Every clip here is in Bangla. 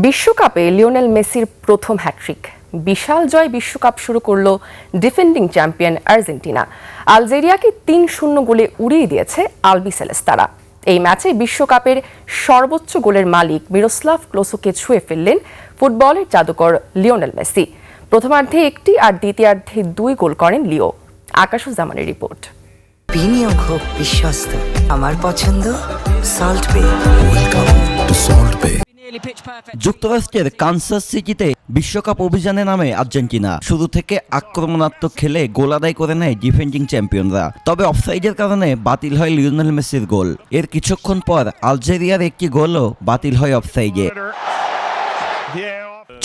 বিশ্বকাপে লিওনেল মেসির প্রথম হ্যাট্রিক। বিশাল জয় বিশ্বকাপ শুরু করল ডিফেন্ডিং চ্যাম্পিয়ন আর্জেন্টিনা। আলজেরিয়াকে ৩-০ গোলে উড়িয়ে দিয়েছে আলবিসেলেস্তারা। এই ম্যাচে বিশ্বকাপের সর্বোচ্চ গোলের মালিক মিরোস্লাভ ক্লোসোকে ছুঁয়ে ফেললেন ফুটবলের জাদুকর লিওনেল মেসি। প্রথমার্ধে একটি আর দ্বিতীয়ার্ধে ২ গোল করেন লিও। আকাশুজ্জামানের রিপোর্ট। বিনিয়োগ হোক বিশ্বস্ত, আমার পছন্দ সল্ট বে। যুক্তরাষ্ট্রের কানসাস সিটিতে বিশ্বকাপ অভিযানে নামে আর্জেন্টিনা। শুরু থেকে আক্রমণাত্মক খেলে গোল আদায় করে নেয় ডিফেন্ডিং চ্যাম্পিয়নরা। তবে অফসাইডের কারণে বাতিল হয় লিওনেল মেসির গোল। এর কিছুক্ষণ পর আলজেরিয়ার একটি গোলও বাতিল হয় অফসাইডে।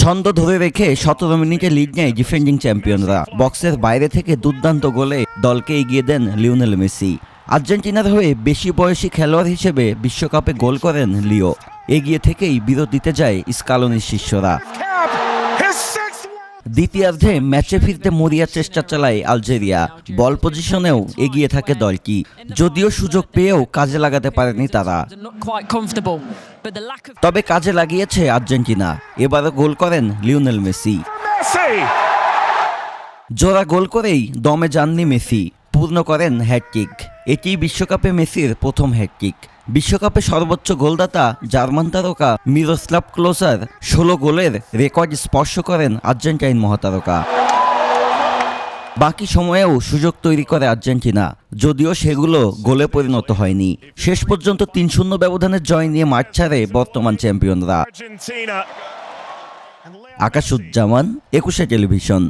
ছন্দ ধরে রেখে ১৭ মিনিটে লিড নেয় ডিফেন্ডিং চ্যাম্পিয়নরা। বক্সের বাইরে থেকে দুর্দান্ত গোলে দলকে এগিয়ে দেন লিওনেল মেসি। আর্জেন্টিনার হয়ে বেশি বয়সী খেলোয়াড় হিসেবে বিশ্বকাপে গোল করেন লিও। এগিয়ে থেকেই বিরতিতে যায় স্কালোনির শিষ্যরা। দ্বিতীয়ার্ধে ম্যাচে ফিরতে মরিয়া চেষ্টা চালায় আলজেরিয়া। বল পজিশনেও এগিয়ে থাকে দলটি, যদিও সুযোগ পেয়েও কাজে লাগাতে পারেনি তারা। তবে কাজে লাগিয়েছে আর্জেন্টিনা। এবারও গোল করেন লিওনেল মেসি। জোড়া গোল করেই দমে যাননি মেসি, পূর্ণ করেন হ্যাটট্রিক। এটি বিশ্বকাপে মেসির প্রথম হ্যাটট্রিক। বিশ্বকাপে সর্বোচ্চ গোলদাতা জার্মান তারকা মিরোস্লাভ ক্লোসার ১৬ গোলের রেকর্ড স্পর্শ করেন আর্জেন্টাইন মহাতারকা। বাকি সময়েও সুযোগ তৈরি করে আর্জেন্টিনা, যদিও সেগুলো গোলে পরিণত হয়নি। শেষ পর্যন্ত ৩-০ ব্যবধানের জয় নিয়ে মাঠ ছাড়ে বর্তমান চ্যাম্পিয়নরা। আকাশুজ্জামান, ২১ টেলিভিশন।